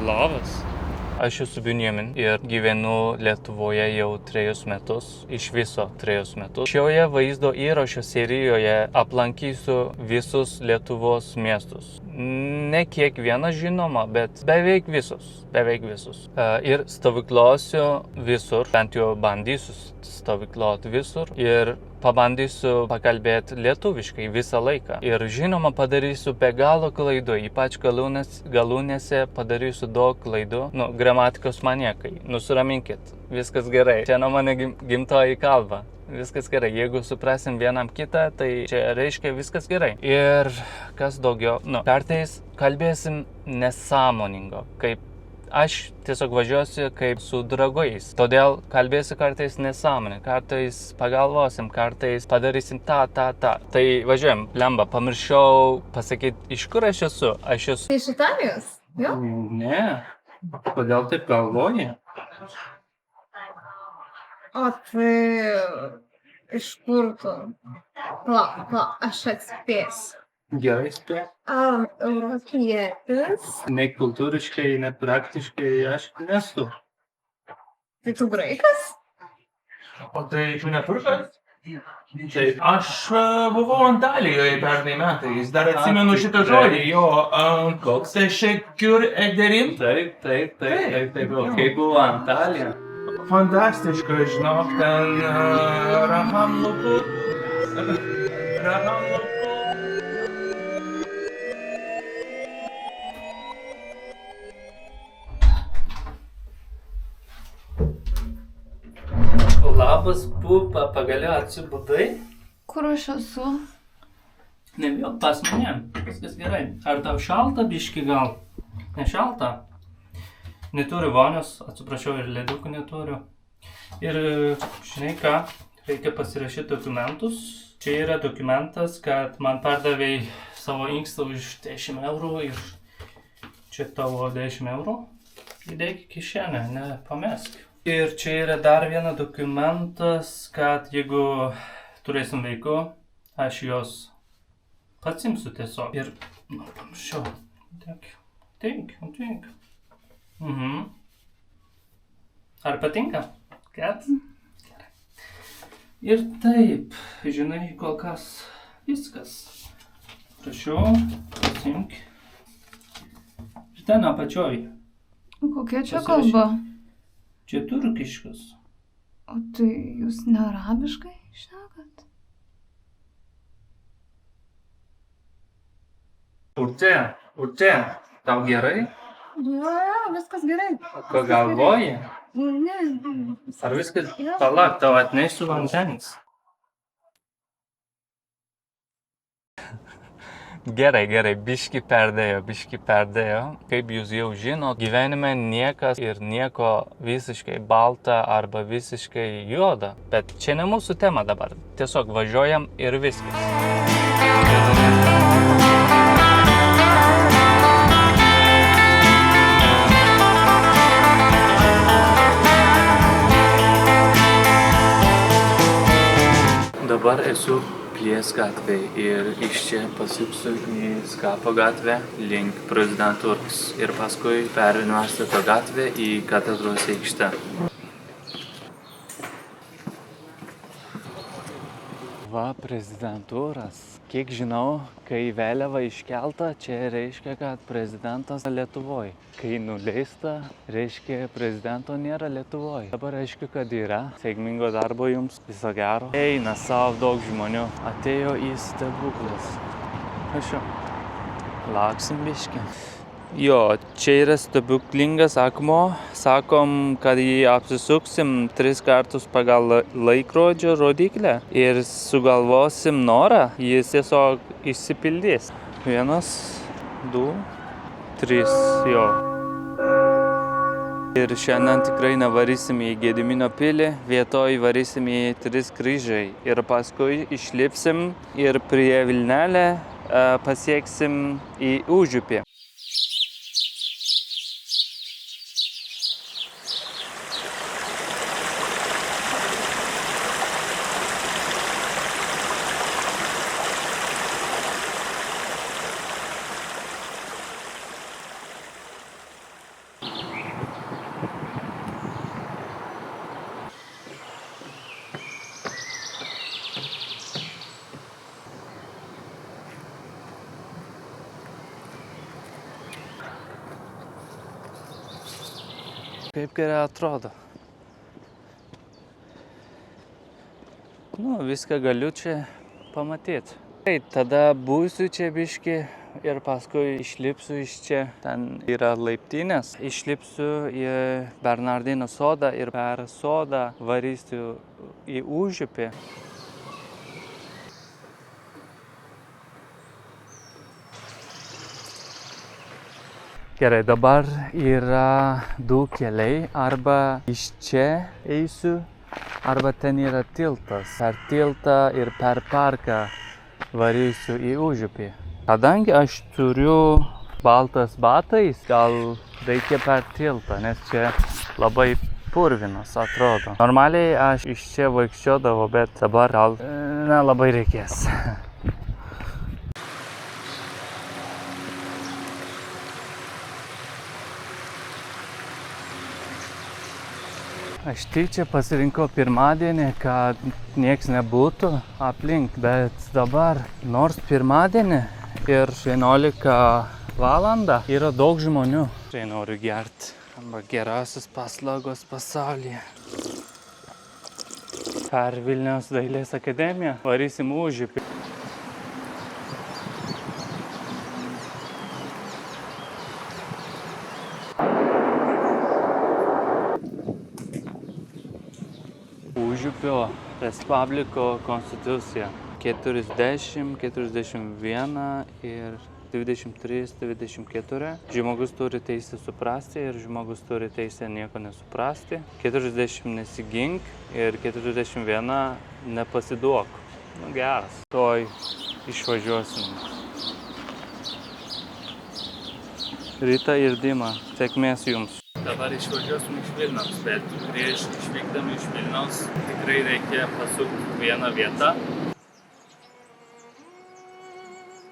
Labas. Aš esu Benjamin ir gyvenu Lietuvoje jau 3 metus, iš viso 3 metus. Šioje vaizdo įrašo serijoje aplankysiu visus Lietuvos miestus. Ne kiekvieną žinoma, bet beveik visus. Ir stovyklosiu visur, bent jau bandysiu stovykloti visur ir pabandysiu pakalbėti lietuviškai visą laiką. Ir žinoma, padarysiu be galo klaidų, ypač galūnėse padarysiu daug klaidų. Gramatikos maniekai, nusiraminkit, viskas gerai. Čia nuo mane gimtoji kalba. Viskas gerai, jeigu suprasim vienam kitą, tai čia reiškia viskas gerai. Ir kas daugiau, kartais kalbėsim nesąmoningo, kaip aš tiesiog važiuosiu kaip su draugais. Todėl kalbėsiu kartais nesąmonę, kartais pagalvosim, kartais padarysim tą. Tai važiuojam, lemba, pamiršau pasakyti, iš kur aš esu. Iš Italijos? Jo? Ne. Kodėl taip galvoji? O tai iš kur tu? Palauk, aš atspėsiu. Gerai spėk. Europietis. Ne kultūriškai, ne praktiškai aš nesu. Tai tu graikas? O tai tu ne turkas? Taip. Aš buvau Antalijoje pernai metais, dar atsimenu šitą žodį, jo, Koks? teşekkür ederim. Taip. Kaip buvo Antalija? Fantastiška, žinok, ten rahamlukų. Labas, pupa, pagaliau atsibudai? Kur aš esu? Nebijok pas mane, viskas gerai. Ar tau šalta biški gal? Ne šalta? Neturiu vonios, atsiprašau, ir ledukų neturiu. Ir žinai ką, reikia pasirašyti dokumentus. Čia yra dokumentas, kad man pardavėjai savo inkstą už 10 eurų ir čia tavo 10 eurų. Įdėk į kišenę, nepamesk. Ir čia yra dar vienas dokumentas, kad jeigu turėsim vaikų, aš juos atsimsiu tiesiog. Ir, pamiršau. Tink. Ar patinka? Kad? Gerai. Ir taip, žinai, kol kas viskas. Prašau, pasimk. Ir ten apačioj. Kokia čia Pasirašyk. kalba? Čia turkiškas. O tai jūs ne arabiškai šnekat? Urte, tau gerai? Jo, viskas gerai. Ko galvoji? Ne. Ar viskas? Palauk, tau atnešiu vandens. Gerai, biški perdėjo. Kaip jūs jau žinot, gyvenime niekas ir nieko visiškai balta arba visiškai juoda. Bet čia ne mūsų tema dabar. Tiesiog važiuojam ir viskas. Dabar esu Pilies gatvėje ir iš čia pasuksiu į Skapo gatvę link Prezidentūros ir paskui per Universiteto gatvę į Katedros aikštę. Va, Prezidentūros. Kiek žinau, kai vėliava iškelta, čia reiškia, kad prezidentas Lietuvoje. Kai nuleista, reiškia, prezidento nėra Lietuvoje. Dabar aišku, kad yra. Sėkmingo darbo jums. Viso gero. Eina savo daug žmonių. Atėjo į stebuklas. Prašau. Lauksim biškį. Jo, čia yra stebuklingas akmuo. Sakom, kad jį apsisuksim 3 kartus pagal laikrodžio rodiklę ir sugalvosim norą, jis tiesiog išsipildys. 1, 2, 3, jo. Ir šiandien tikrai nevarysim į Gedimino pilį, vietoj varysim į 3 kryžiai. Ir paskui išlipsim ir prie Vilnelę pasieksim į Užupį. Kaip gerai atrodo. Nu, viską galiu čia pamatyti. Tai tada būsiu čia biški ir paskui išlipsiu iš čia. Ten yra laiptinės. Išlipsiu į Bernardino sodą ir per sodą varysiu į užupį. Gerai, dabar yra du keliai. Arba iš čia eisiu, arba ten yra tiltas. Per tiltą ir per parką varysiu į užupį. Kadangi aš turiu baltas batais, gal reikia per tiltą, nes čia labai purvinas atrodo. Normaliai aš iš čia vaikščiodavau, bet dabar gal nelabai reikės. Aš tyčia pasirinkau pirmadienį, kad nieks nebūtų aplink, bet dabar nors pirmadienį ir 11 valandą yra daug žmonių. Čia noriu gerti arba geriausios paslaugos pasaulyje. Per Vilniaus dailės akademiją varysim užupį. Užupio Respubliko konstitucija 40, 41 ir 23-24. Žmogus turi teisę suprasti ir žmogus turi teisę nieko nesuprasti. 40 nesigink ir 41 nepasiduok. Nu, geras. Toj išvažiuosim. Rita ir Dima, sėkmės jums. Dabar išvažiuosim iš Vilniaus, bet prieš išvykdami iš Vilniaus tikrai reikia pasukti vieną vietą.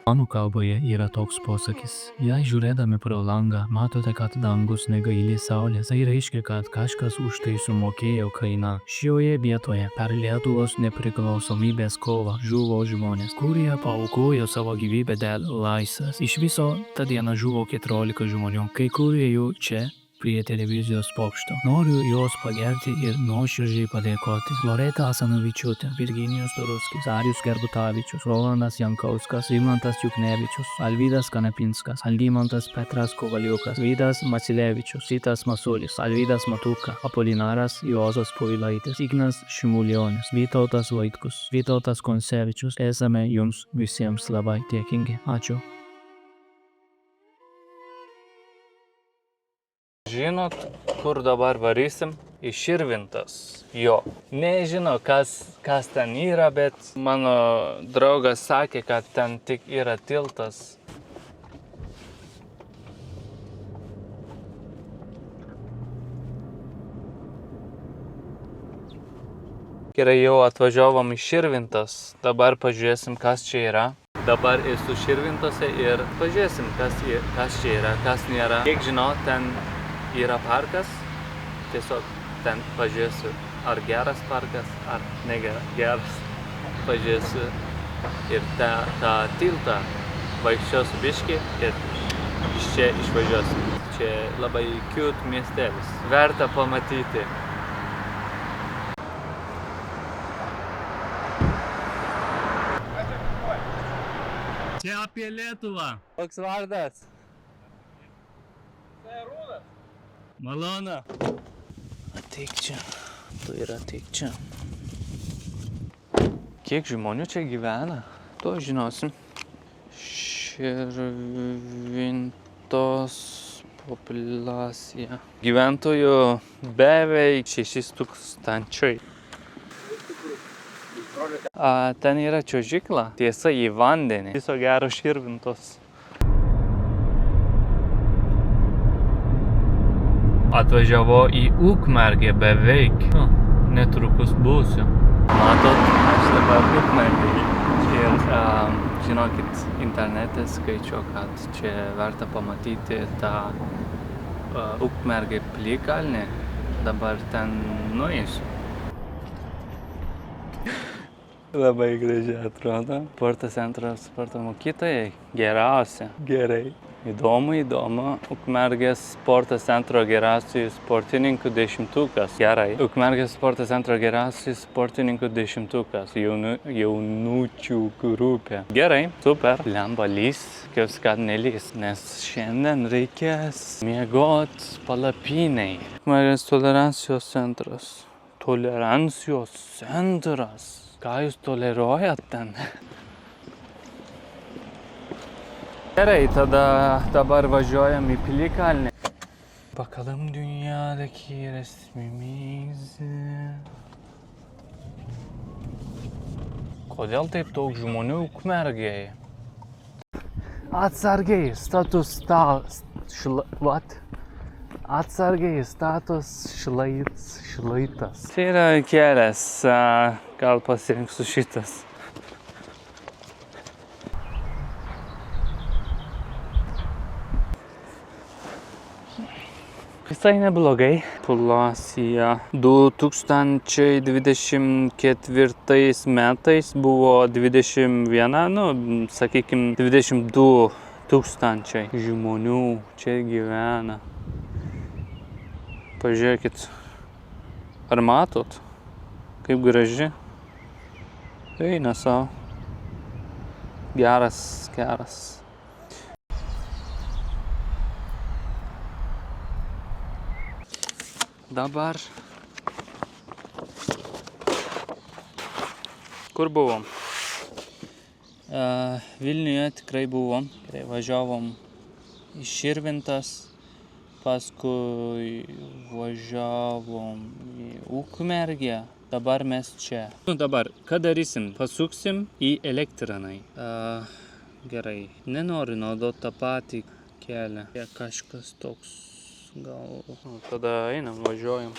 Anų kalboje yra toks posakis. Jei žiūrėdami pro langą matote, kad dangus negaili saulės, tai reiškia, kad kažkas už tai sumokėjo kainą. Šioje vietoje per Lietuvos nepriklausomybės kovą žuvo žmonės, kurie paaukojo savo gyvybę dėl laisvės. Iš viso tą dieną žuvo 14 žmonių, kai kurie jų čia prie televizijos bokšto. Noriu juos pagerti ir nuoširdžiai padėkoti. Loreta Asanavičiūtė, Virginijus Turuskis, Arijus Gerbutavičius, Rolandas Jankauskas, Rimantas Juknevičius, Alvydas Kanapinskas, Algimantas Petras Kovaliukas, Vydas Macilevičius, Sitas Masulis, Alvydas Matuka, Apolinaras Juozas Povilaitis, Ignas Šimulionis, Vytautas Vaitkus, Vytautas Koncevičius. Esame jums visiems labai dėkingi. Ačiū. Žinot, kur dabar varysim? Į Širvintas. Jo. Nežinau, kas ten yra, bet mano draugas sakė, kad ten tik yra tiltas. Gerai, jau atvažiavom į Širvintas. Dabar pažiūrėsim, kas čia yra. Dabar esu Širvintose ir pažiūrėsim, kas čia yra, kas nėra. Kiek žinau, ten yra parkas, tiesiog ten pažiūrėsiu, ar geras parkas, ar negeras. Pažiūrėsiu ir tą tiltą vaikščiosiu biškį ir iš čia išvažiuosiu. Čia labai cute miestelis, verta pamatyti. Čia apie Lietuvą. Koks vardas? Malonu. Ateik čia. Tu ir ateik čia. Kiek žmonių čia gyvena? To žinosim. Širvintos populiacija. Gyventojų beveik 6000. Ten yra čiuožykla. Tiesa į vandenį. Viso gero Širvintos. Atvažiavau į Ukmergę beveik. Netrukus būsiu. Matot, aš dabar Ukmergėje. Ir žinokit, internete skaičiau, kad čia verta pamatyti tą Ukmergę plykalnį. Dabar ten nueisiu. Labai gražiai atrodo. Sporto centro sporto mokytojai. Geriausia. Gerai. Įdomu. Ukmergės sporto centro geriausių sportininkų 10. Gerai. Ukmergės sporto centro geriausių sportininkų 10. Jaunučių grupė. Gerai, super. Lemba lys, kios kad nelys, nes šiandien reikės miegot palapiniai. Ukmergės tolerancijos centras. Tolerancijos centras. Ką jūs toleruojat ten? Gerai, dabar važiuojam į Pilikalnį. Bakalım dünyadaki resmimizi. Kodėl taip daug žmonių Ukmergėje? Atsargiai, status šlaitas. Čia yra kelias, gal pasirinksiu šitas. Visai neblogai. Populacija 2024 metais buvo 21, sakykim, 22 tūkstančiai žmonių čia gyvena. Pažiūrėkit, ar matot, kaip graži? Eina savo. Geras. Dabar kur buvom? Vilniuje tikrai buvom. Važiavom į Širvintas, paskui važiavom į Ukmergę, dabar mes čia. Dabar, ką darysim? Pasuksim į Elektrinai. Gerai, nenoriu naudoti tą patį kelią. Kažkas toks. Gal... Tada einam, važiuojam.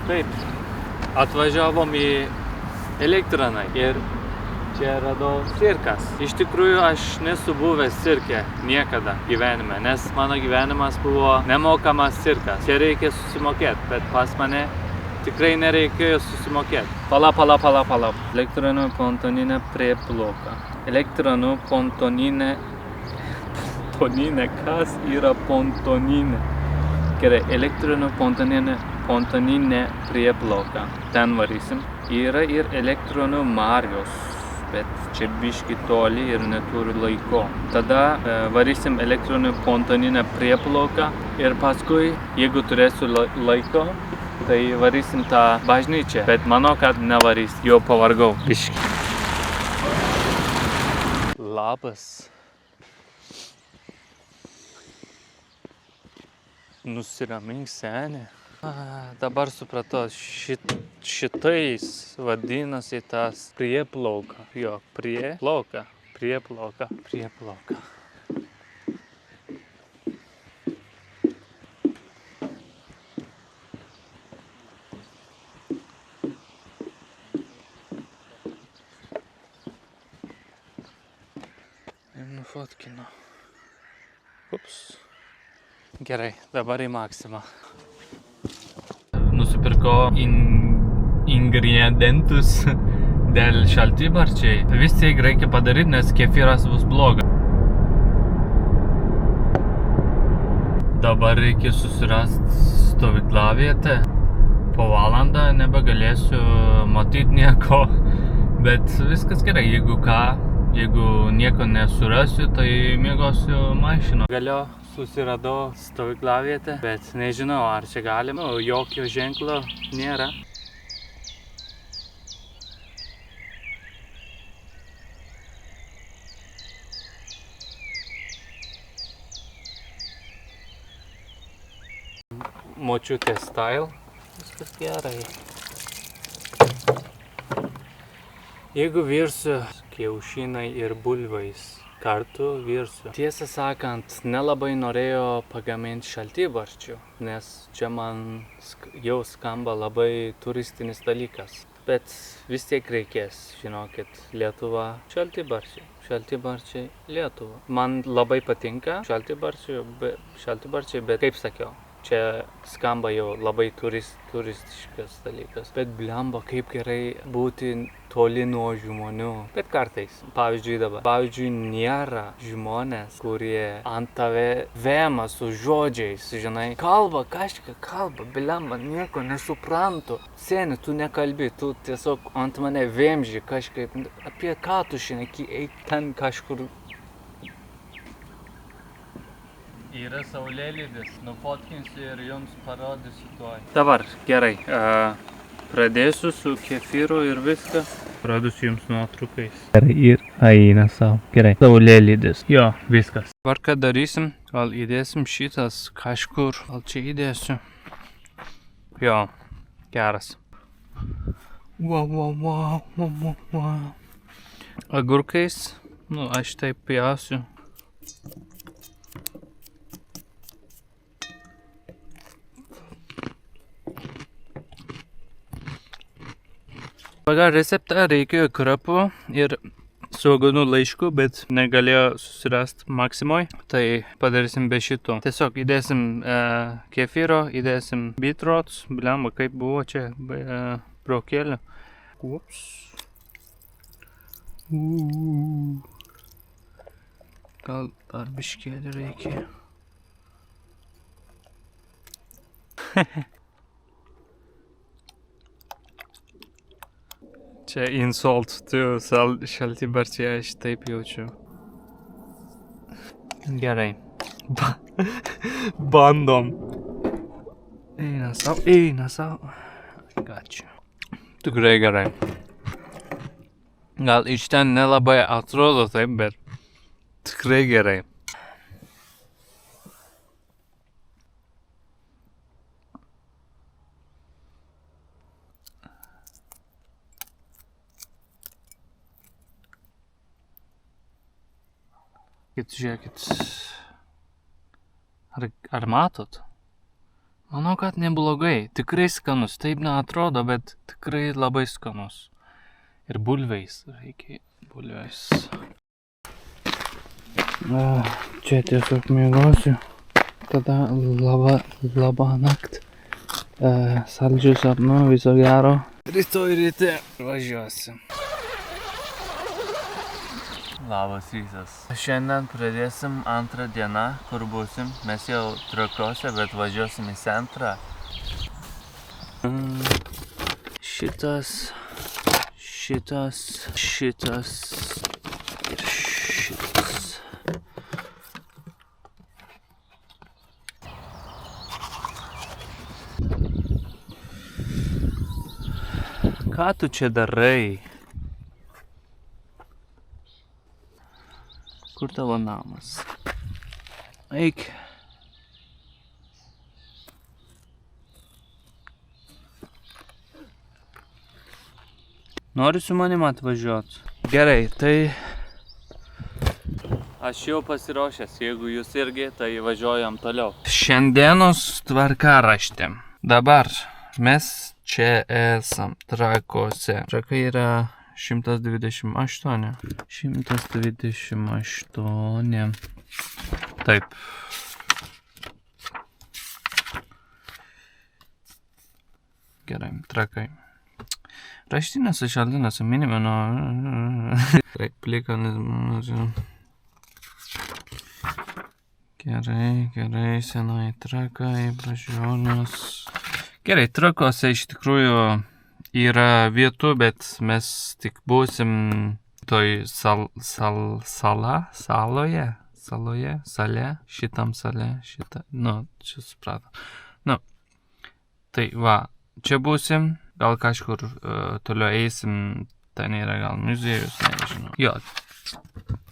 Taip, atvažiavom į Elektriną ir čia radau cirkas. Iš tikrųjų, aš nesu buvęs cirke niekada gyvenime, nes mano gyvenimas buvo nemokamas cirkas. Čia reikia susimokėti, bet pas mane tikrai nereikėjo susimokėti. Pala. Elektrinų pontoninė prieplauka. Elektrinų pontoninė... Kas yra pontoninė? Gerai, elektrinų pontoninė prieplauka. Ten varysim. Yra ir elektrinų Marijos, bet čia biški toli ir neturiu laiko. Tada varysim elektrinų pontoninę prieplauką ir paskui, jeigu turėsiu laiko, tai varysim tą bažnyčią. Bet manau, kad nevarys, jau pavargau biški. Labas. Nusiramink, senė. Dabar supratau, šitais vadinasi tas prieplauka. Jo, prieplauka. Ir nufotkinu. Ups. Gerai, dabar į Maksimą. Nusipirkau ingredientus dėl šaltibarčiai. Vis tiek reikia padaryti, nes kefyras bus blogas. Dabar reikia susirasti stovyklavietę. Po valandą nebegalėsiu matyti nieko, bet viskas gerai. Jeigu nieko nesurasiu, tai miegosiu mašinoje. Galiu Susiradau stovyklavietę, bet nežinau, ar čia galima, jokio ženklo nėra. Močiutė style. Viskas gerai. Jeigu virsiu kiaušinai ir bulvais, kartu virsiu. Tiesą sakant, nelabai norėjau pagaminti šaltibarščių, nes čia man jau skamba labai turistinis dalykas. Bet vis tiek reikės, žinokit, Lietuva šaltibarščiai Lietuva. Man labai patinka šaltibarščiai, bet kaip sakiau, čia skamba jau labai turistiškas dalykas. Bet blemba, kaip gerai būti toli nuo žmonių. Bet kartais, pavyzdžiui dabar. Pavyzdžiui, nėra žmonės, kurie ant tave vema su žodžiais, žinai. Kalba, kažką kalba, blemba, nieko nesuprantu. Seni, tu nekalbi, tu tiesiog ant mane vemži kažkaip. Apie ką tu šneki, eik ten kažkur. Yra saulėlydis, nufotkinsiu ir jums parodysiu tuoj. Dabar, gerai, pradėsiu su kefyru ir viską. Parodysiu jums nuotrukais. Gerai, ir eina savo. Gerai, saulėlydis. Jo, viskas. Dabar ką darysim? Gal įdėsim šitas kažkur. Gal čia įdėsiu. Jo, geras. Wow. Agurkais, aš taip pjausiu. Pagal receptą reikėjo krapų ir svogūnų laiškų, bet negalėjo susirasti Maksimoj, tai padarysim be šito. Tiesiog įdėsim kefyro, įdėsim beetroots, blemba, kaip buvo čia brokėlė. Ups. Gal dar biškėlį reikia. Čia insult, tu šaltibarščiai, aš taip jaučiu. Gerai. Bandom. Eina savo. Gačiu. Tikrai gerai. Gal iš ten nelabai atrodo taip, bet tikrai gerai. Žiūrėkit, ar matot? Manau, kad neblogai, tikrai skanus, taip neatrodo, bet tikrai labai skanus. Ir bulviais, reikia bulviais. Čia tiesiog miegosiu, tada labą naktį, saldžių sapnų, viso gero. Rytoj ryte važiuosiu. Labas rytas. Šiandien pradėsim antrą dieną, kur būsim. Mes jau Trakuose, bet važiuosim į centrą. Šitas ir šitas. Ką tu čia darai? Kur tavo namas? Eik. Nori su manim atvažiuot? Gerai, tai aš jau pasiruošęs, jeigu jūs irgi, tai važiuojam toliau. Šiandienos tvarkaraštė. Dabar mes čia esam Trakuose. Trakai yra 128. Taip. Gerai, Trakai. Raštinėse šaltinėse minime nuo... Plikanis... Gerai, senai Trakai, Bražionas... Gerai, Trakuose iš tikrųjų yra vietų, bet mes tik būsim toj saloje. saloje, šitam sale, čia suprato. Tai va, čia būsim, gal kažkur toliau eisim, ten yra gal muziejus, nežinau. Jo,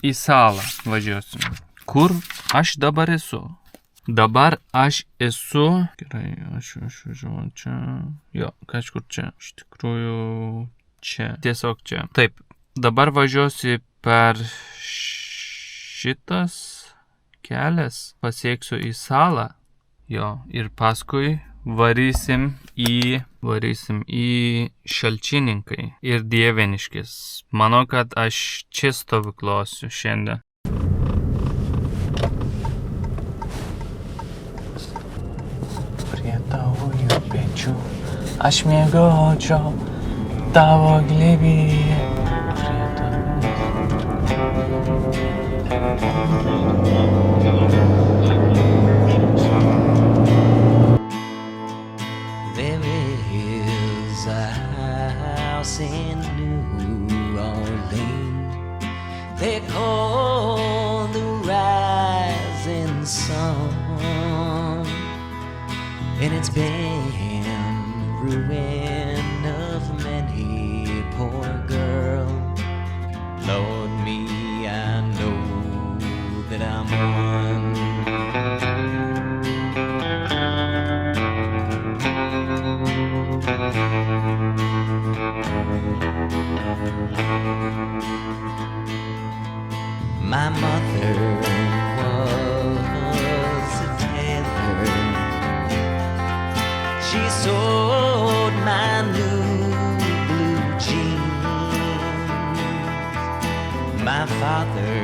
į salą važiuosim. Kur aš dabar esu? Dabar aš esu... Gerai, aš važiuoju čia. Jo, kažkur čia. Iš tikrųjų čia. Tiesiog čia. Taip, dabar važiuosiu per šitas kelias. Pasieksiu į salą. Jo, ir paskui varysim į Šalčininkai ir Dieveniškis. Manau, kad aš čia stovyklosiu šiandien. Prie tavo pečių aš miegočiau tavo glėbyje. There is a house in New Orleans they call the Rising Sun, and it's been the ruin of many poor girl. Lord me, I know that I'm one. My mother was a tailor. She sewed my new blue jeans. My father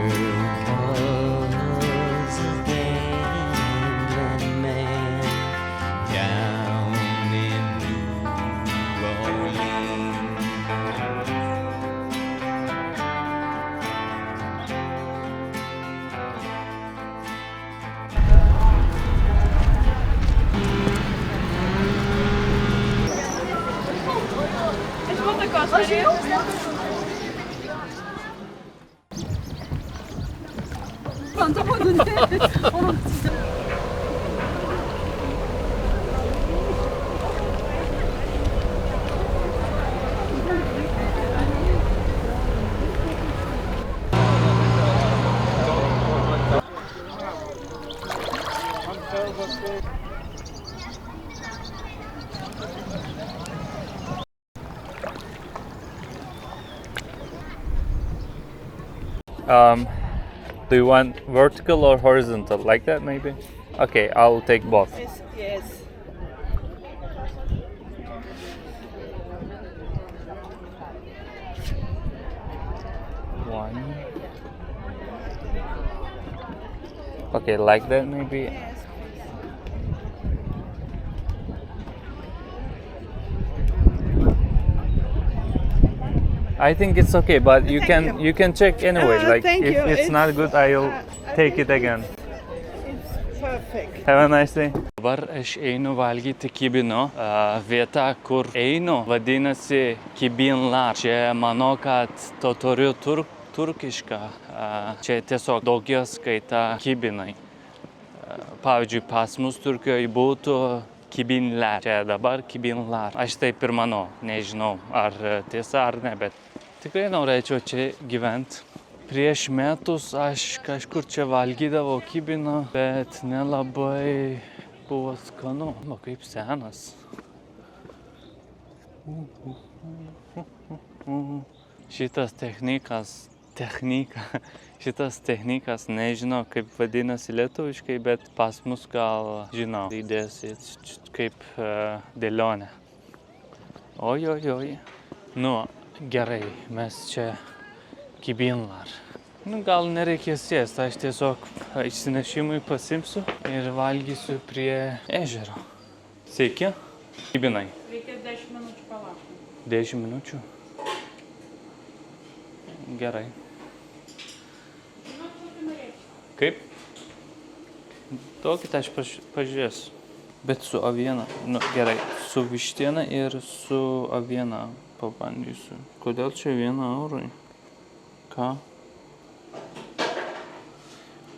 was a gambling man down in New Orleans. Do you want vertical or horizontal? Like that maybe? Okay, I'll take both. Yes. One. Okay, like that maybe? I think it's okay, but you can check anyway. Like thank if you. it's not good, I'll take it again. It's perfect. Have a nice day. Dabar aš einu valgyti kibino. Vieta, kur einu, vadinasi Kibinlar. Čia manau, kad totorių turkiška. Čia tiesiog daugia skaita kibinai. Pavyzdžiui, pas mus Turkijoje būtų Kibinlar. Čia dabar Kibinlar. Aš taip ir manau. Nežinau, ar tiesa ar ne, bet tikrai norėčiau čia gyventi. Prieš metus aš kažkur čia valgydavau kibiną, bet nelabai buvo skanu. O kaip senas. Šitas technikas, nežinau kaip vadinasi lietuviškai, bet pas mus gal žinau. Įdėsi kaip dėlionė. Oi. Nu, gerai, mes čia Kibinlar. Nu, gal nereikės sėsti, aš tiesiog išsinešimui pasimsiu ir valgysiu prie ežero. Sveiki? Kibinai. Reikia 10 minučių palaukti. 10 minučių? Gerai. Kaip? Duokit, aš pažiūrėsiu. Bet su aviena. Nu, gerai, su vištiena ir su aviena pabandysiu. Kodėl čia 1 eurai? Ką?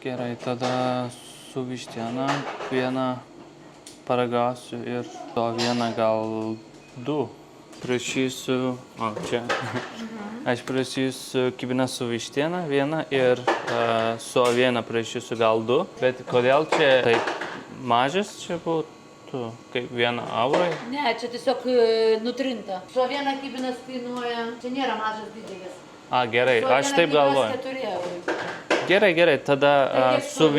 Gerai, tada su vištiena vieną paragausiu ir to vieną gal du. Prašysiu, čia. Aš prašysiu kibiną su vištiena vieną ir su avieną prašysiu gal du. Bet kodėl čia taip mažas čia būtų, kaip 1 eurai? Ne, čia tiesiog nutrinta. Su viena kibinas kainuoja, čia nėra mažas didelis. Gerai, aš taip galvoju. 4 eurai. Gerai, tada su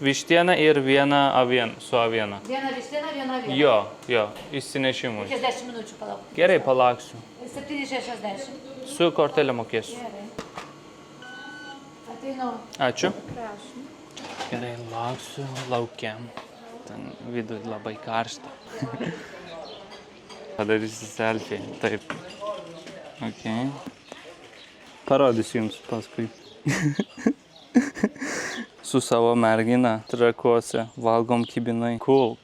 vištiena ir su aviena. Viena vištiena, viena aviena. Jo, išsinešimui. 10 minučių palauk. Gerai, palauksiu. 7,60. Su kortelė mokėsiu. Gerai. Ateinu. Ačiū. Gerai, lauksiu laukiam. Ten viduje labai karšta. Padarysiu selfie. Taip. Ok. Parodysiu jums paskui. Su savo mergina Trakuose valgom kibinai. Cool.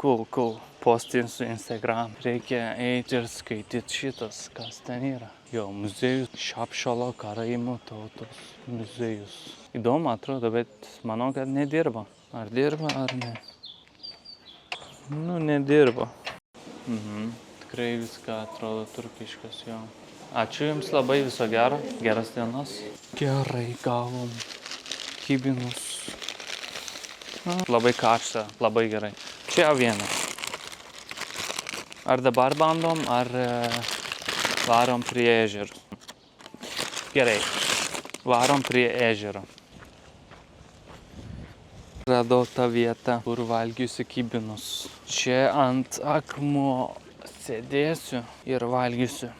Postinsiu Instagram. Reikia eiti ir skaityti šitas, kas ten yra. Jo, muziejus Šapšalo karaimų tautos muziejus. Įdomu atrodo, bet manau, kad nedirba. Ar dirba, ar ne? Nedirba. Tikrai viską atrodo turkiškas, jo. Ačiū jums labai, viso gero. Geras dienos. Gerai, gavom kibinus. Labai karšta, labai gerai. Čia aviena. Ar dabar bandom, ar varom prie ežero? Gerai, varom prie ežero. Radau tą vietą, kur valgysiu kibinus. Čia ant akmuo sėdėsiu ir valgysiu.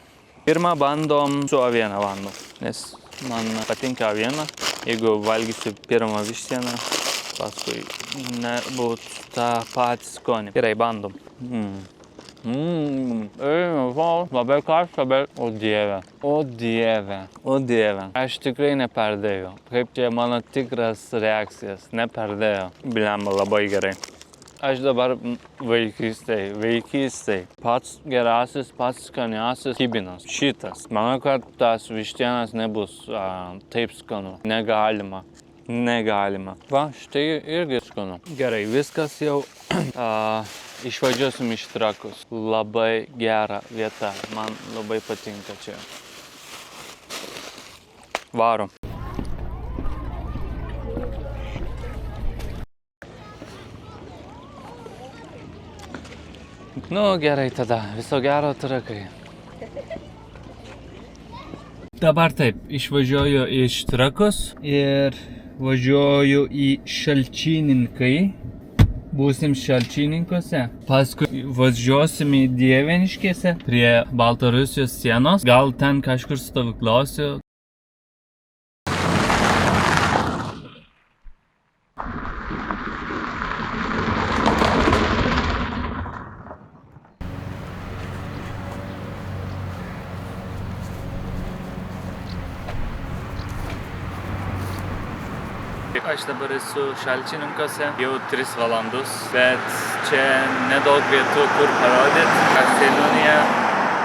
Pirmą bandom su aviena bandom, nes man patinka aviena. Jeigu valgysiu pirmą vištieną, paskui nebūt tą patį skonį. Gerai, bandom. Labai karšta, bet o dieve. Aš tikrai neperdėjau. Kaip čia mano tikras reakcijas, neperdėjau. Blemba, labai gerai. Aš dabar vaikystėj. Pats geriausias, pats skaniausias kibinas. Šitas. Manau, kad tas vištienas nebus taip skanu. Negalima. Va, štai irgi skanu. Gerai, viskas jau. Išvažiuosim iš Trakus. Labai gera vieta. Man labai patinka čia. Varom. Gerai tada. Viso gero, Trakai. Dabar taip, išvažiuoju iš Trakus ir važiuoju į Šalčininkai. Būsim Šalčininkuose. Paskui važiuosim į Dieveniškėse prie Baltarusijos sienos. Gal ten kažkur stovyklausiu. Aš dabar esu Šalčininkuose, jau 3 valandus, bet čia nedaug vietų, kur parodyti. Seniūnija,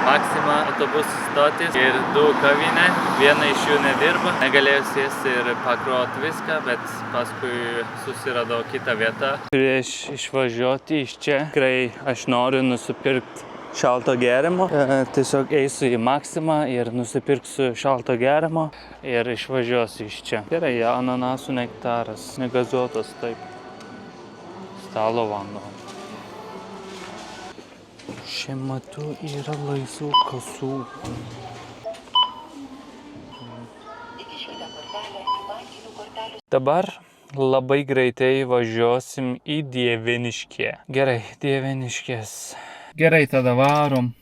Maxima autobusų stotis ir 2 kavinė. Viena iš jų nedirba. Negalėjau sėsti ir pakroti viską, bet paskui susiradau kitą vietą. Prieš išvažiuoti iš čia, tikrai aš noriu nusipirkti šalto gėrimo. Tiesiog eisiu į Maximą ir nusipirksiu šalto gėrimo ir išvažiuosiu iš čia. Gerai, ananasų nektaras, negazuotas taip. Stalo vanduo. Šiuo metu yra laisvų kasų. Dabar labai greitai važiuosim į Dieveniškę. Gerai, Dieveniškės. Gerai, tada varom.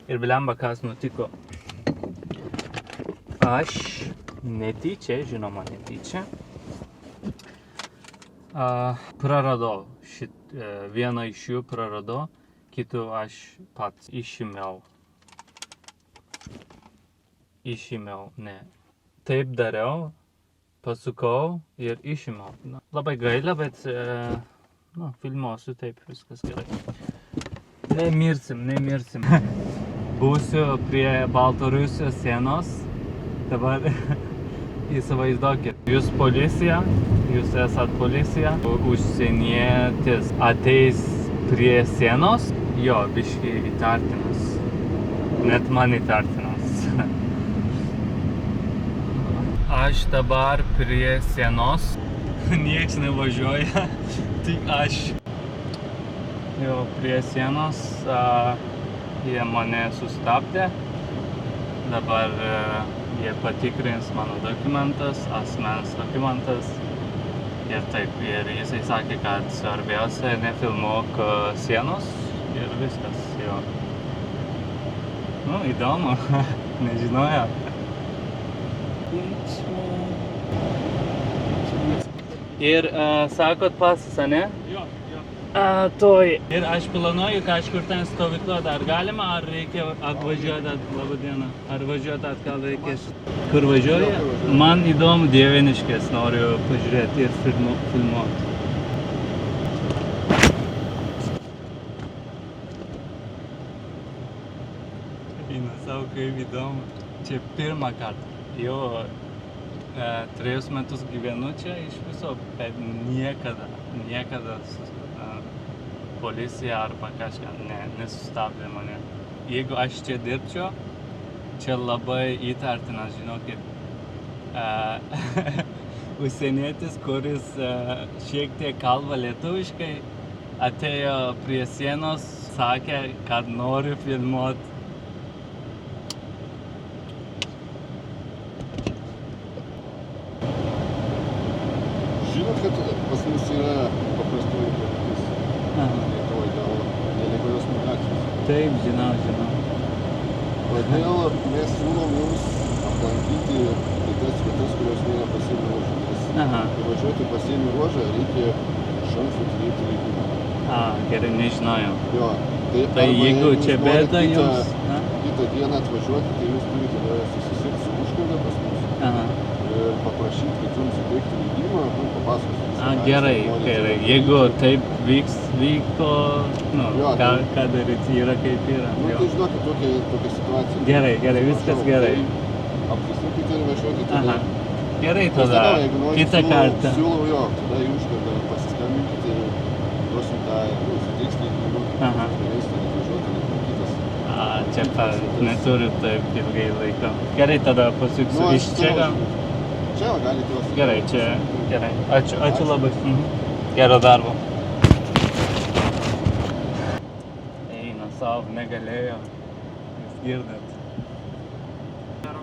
Ir blemba, kas nutiko. Aš netyčia, žinoma netyčia, praradau. Vieną iš jų praradau, kitų aš pats išėmiau. Ne. Taip dariau, pasukau ir išėmiau. Labai gaila, bet filmuosiu taip, viskas gerai. Nemirsim. Būsiu prie Baltarusijos sienos. Dabar įsivaizduokit, jūs policija, jūs esat policija, užsienietis ateis prie sienos, jo, biškį įtartinas, net man įtartinas. Aš dabar prie sienos, nieks nevažiuoja, tik aš. Jo, prie sienos jie mane sustabdė. Dabar jie patikrins mano dokumentas, asmens dokumentas. Ir taip, ir jisai sakė, kad svarbiausia nefilmuok sienos ir viskas, jo. Nu, įdomu, nežinojau. Ir sakot pasas, ne? Jo. Toj. Ir aš planuoju kažkur ten stovykluoti. Ar galima, ar reikia atvažiuoti, labą dieną, ar važiuoti atgal reikės? Kur važiuoja? Man įdomu Dieveniškės, noriu pažiūrėti ir filmuoti. Eina savo, kaip įdomu. Čia pirmą kartą. Jau 3 metus gyvenu čia iš viso, bet niekada policija arba kažką nesustabdė mane. Jeigu aš čia dirbčiau, čia labai įtartinas, žinokit, užsienietis, kuris šiek tiek kalba lietuviškai, atėjo prie sienos, sakė, kad nori filmuoti. Žinot, kad pas mus yra paprastųjų padėtis Lietuvoje dėl nelegalios migracijos. Taip, žinau. Todėl mes siūlom jums aplankyti tas vietas, kurios nėra pasienio ruožo. Nes važiuoti pasienio ruožą reikia iš anksto turėti leidimą. Gerai, nežinojau. Jo, Tai jeigu čia bėda jums... Kitą dieną atvažiuoti, tai jūs turite susisiekti su užkardė pas mus. Ir paprašyti, kad jums suteikti leidimą, papasakoti. Gerai. Jeigu taip vyko, ką daryti, yra kaip yra. Tai žinokit, tokia situacija. Gerai, viskas gerai. Apsisukite ir važiuokite tada. Gerai tada, kitą kartą. Siūlau jo, tada į užkardą pasiskambinkite ir duosim tą, suteiks leidimą. Galėsite atvažiuoti, netrukdytas. Čia neturiu taip ilgai laiko. Gerai, tada pasuksiu iš čia. Čia galite juos. Gerai, čia. Gerai. Ačiū labai. Gero darbo. Eina savo, negalėjo. Jūs girdit.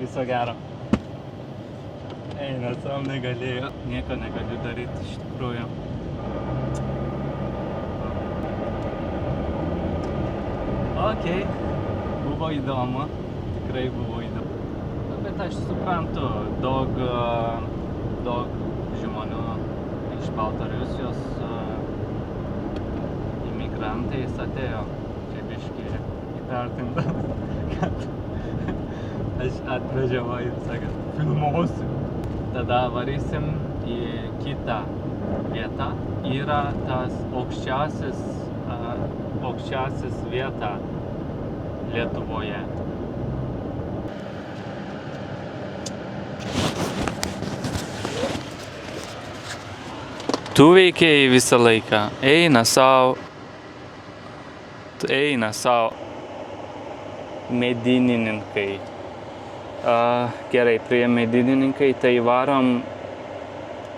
Viso gero. Eina savo, negalėjo. Nieko negaliu daryti iš tikrųjų. Okei. Buvo įdomu. Tikrai buvo įdomu. Bet aš suprantu, daug žmonių iš Baltarusijos imigrantais atėjo. Čia biškį įtartintas, kad aš atvažiavau ir sakė, filmuosiu. Tada varysim į kitą vietą. Yra tas aukščiausias vieta Lietuvoje. Tu veikėjai visą laiką, eina sau. Medinininkai. Gerai, prie medinininkai, tai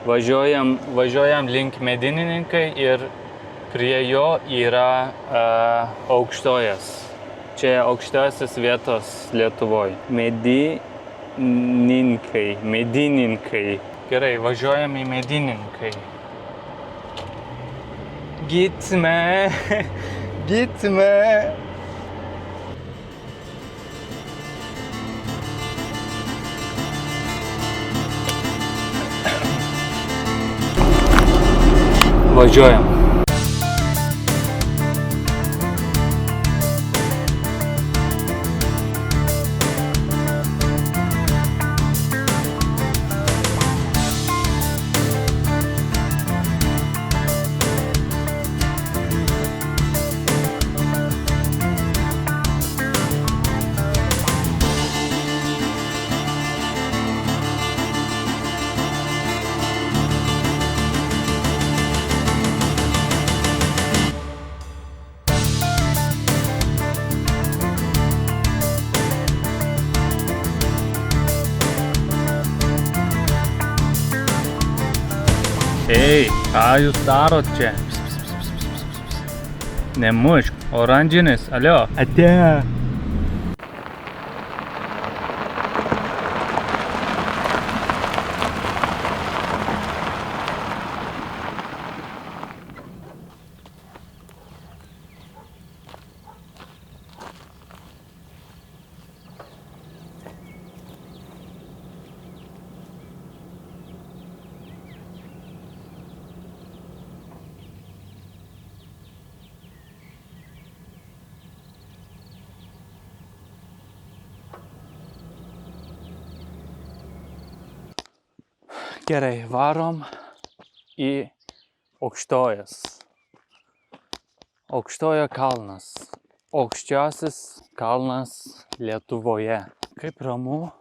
važiuojam link medinininkai ir prie jo yra aukštojas. Čia aukščiausias vietos Lietuvoje. Medininkai. Gerai, važiuojam į medininkai. Gitme. Važiuojam. Ei, ką jūs darot čia? Nemušk. Oranžinis, alio. Ate. Gerai, varom į Aukštojas. Aukštojo kalnas. Aukščiausias kalnas Lietuvoje. Kaip ramu.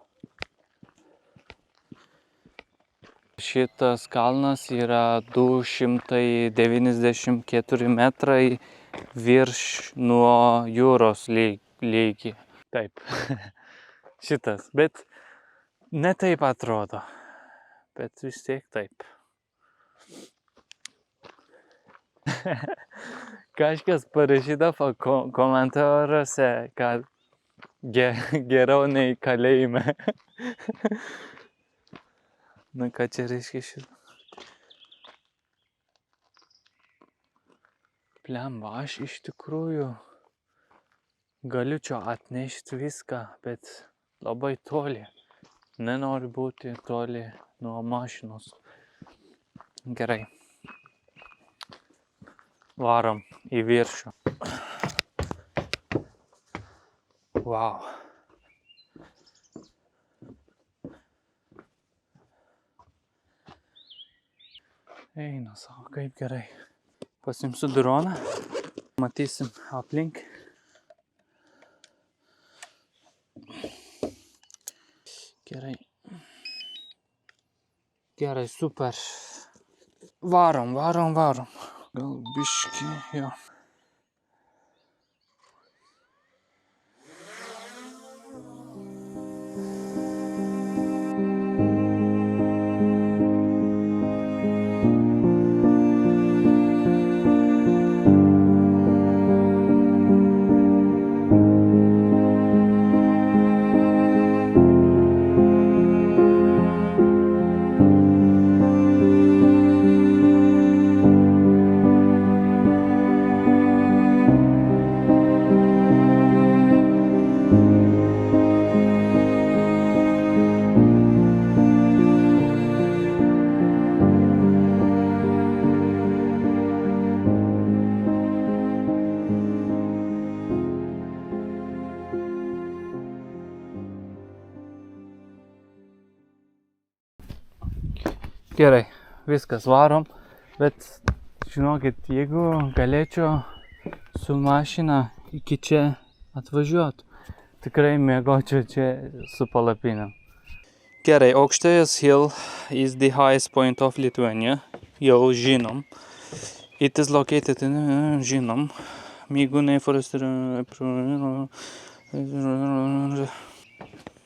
Šitas kalnas yra 294 metrai virš nuo jūros lygį. Taip. Šitas, bet ne taip atrodo. Bet vis tiek taip. Kažkas parašydavo komentaruose, kad geriau nei kalėjime. Na, ką čia reiškia šitą? Blemba, aš iš tikrųjų galiu čia atnešti viską, bet labai toli. Nenoriu būti toli nuo mašinos. Gerai. Varom į viršų. Wow. Eina savo, kaip gerai. Pasimsiu droną. Matysim aplink. Gerai. Gerai, super. Varom. Gal biški, jo. Gerai, viskas varom, bet žinokit, jeigu galėčiau su mašina iki čia atvažiuot, tikrai mėgočiau čia su palapinėm. Gerai, Aukštojas Hill is the highest point of Lithuania, jau žinom. It is located in, žinom, Mygūnai forest.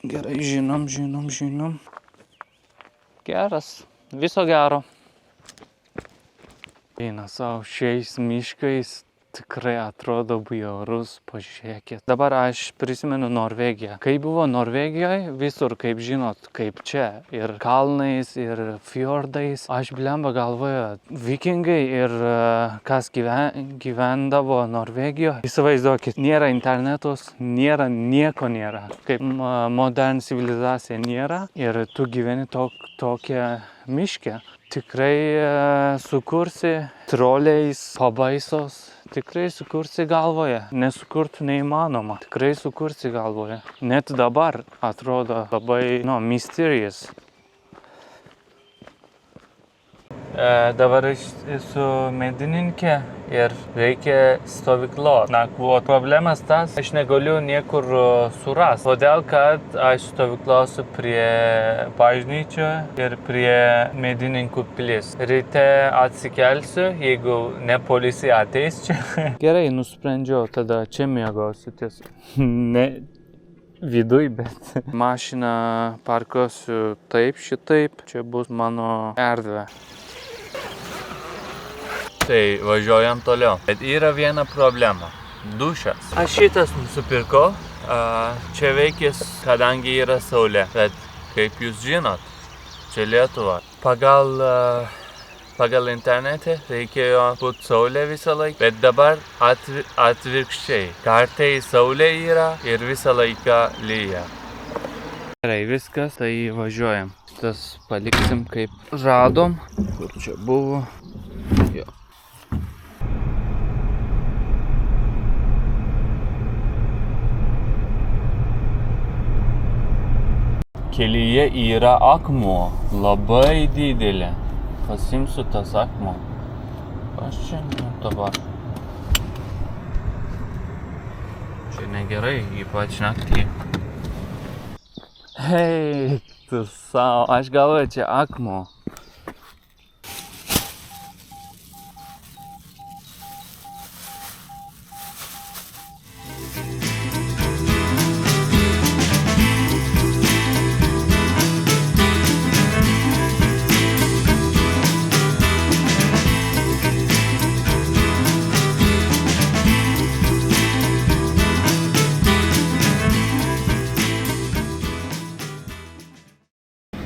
Gerai, žinom. Geras. Viso gero. Eina savo šiais miškais, tikrai atrodo bjaurus, pažiūrėkit. Dabar aš prisimenu Norvegiją. Kai buvo Norvegijoje, visur, kaip žinot, kaip čia. Ir kalnais, ir fjordais. Aš blemba galvoju, vikingai ir kas gyvendavo Norvegijoje. Įsivaizduokit, nėra internetos, nieko nėra. Kaip modern civilizacija nėra. Ir tu gyveni tokią miškę. Tikrai sukursi troliais, pabaisos. Tikrai sukursi galvoje. Nesukurt neįmanoma. Tikrai sukursi galvoje. Net dabar atrodo labai, mysterious. Dabar aš esu medininkė ir reikia stovyklot. Nakvot. Problemas tas, aš negaliu niekur surast. Todėl, kad aš stovyklosiu prie bažnyčio ir prie medininkų pilis. Ryte atsikelsiu, jeigu ne policija ateis čia. Gerai, nusprendžiau, tada čia miegosiu tiesiog. Ne viduj, bet mašiną parkuosiu taip, šitaip. Čia bus mano erdvė. Tai važiuojam toliau. Bet yra viena problema. Dušas. Aš šitas nusipirkau. Čia veikės, kadangi yra saulė. Bet kaip jūs žinot, čia Lietuva. Pagal internete reikėjo būti saulė visą laiką, bet dabar atvirkščiai. Kartai saulė yra ir visą laiką lyja. Gerai, viskas, tai važiuojam. Tas paliksim kaip radom, kur čia buvo. Jo. Kelyje yra akmuo, labai didelė. Pasimsiu tas akmuo. Kas čia dabar? Čia negerai, ypač naktį. Hei, tu sau, aš galvoju, čia akmuo.